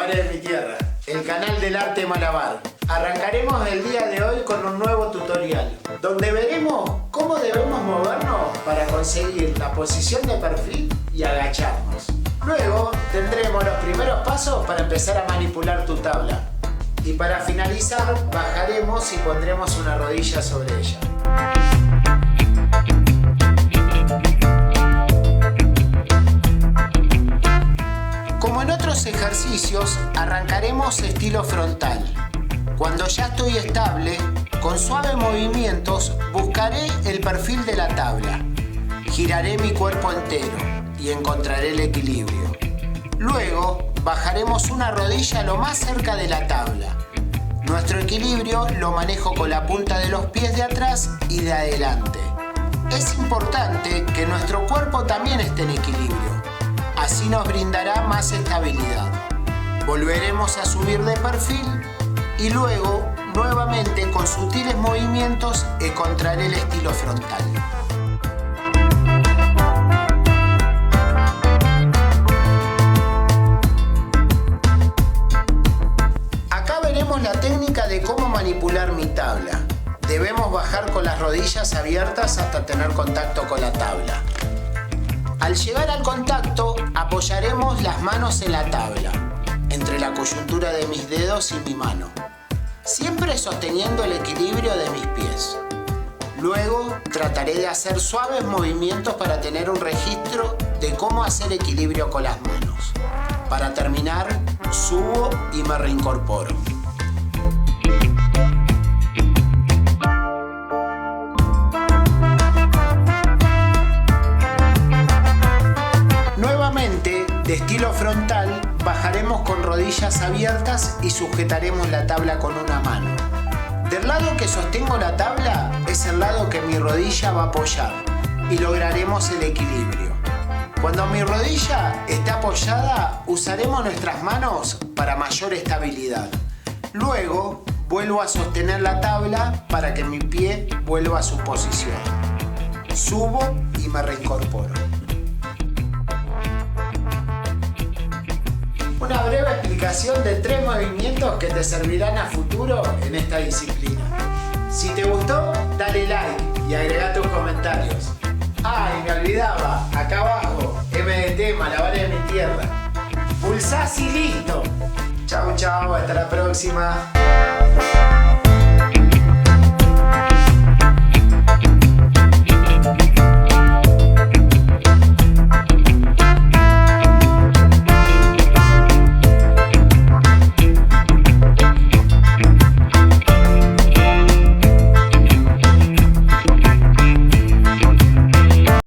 Malabares de mi tierra, el canal del arte malabar. Arrancaremos el día de hoy con un nuevo tutorial, donde veremos cómo debemos movernos para conseguir la posición de perfil y agacharnos. Luego tendremos los primeros pasos para empezar a manipular tu tabla. Y para finalizar, bajaremos y pondremos una rodilla sobre ella. Como en otros ejercicios, arrancaremos estilo frontal. Cuando ya estoy estable, con suaves movimientos buscaré el perfil de la tabla. Giraré mi cuerpo entero y encontraré el equilibrio. Luego, bajaremos una rodilla lo más cerca de la tabla. Nuestro equilibrio lo manejo con la punta de los pies de atrás y de adelante. Es importante que nuestro cuerpo también esté en equilibrio. Así nos brindará más estabilidad. Volveremos a subir de perfil y luego, nuevamente con sutiles movimientos, encontraré el estilo frontal. Acá veremos la técnica de cómo manipular mi tabla. Debemos bajar con las rodillas abiertas hasta tener contacto con la tabla. Al llegar al contacto, apoyaremos las manos en la tabla, entre la coyuntura de mis dedos y mi mano, siempre sosteniendo el equilibrio de mis pies. Luego, trataré de hacer suaves movimientos para tener un registro de cómo hacer equilibrio con las manos. Para terminar, subo y me reincorporo. De estilo frontal, bajaremos con rodillas abiertas y sujetaremos la tabla con una mano. Del lado que sostengo la tabla es el lado que mi rodilla va a apoyar y lograremos el equilibrio. Cuando mi rodilla esté apoyada, usaremos nuestras manos para mayor estabilidad. Luego, vuelvo a sostener la tabla para que mi pie vuelva a su posición. Subo y me reincorporo. Una breve explicación de 3 movimientos que te servirán a futuro en esta disciplina. Si te gustó, dale like y agrega tus comentarios. Y me olvidaba, acá abajo, MDT, Malabares de mi tierra. Pulsás y listo. Chau, chau, hasta la próxima.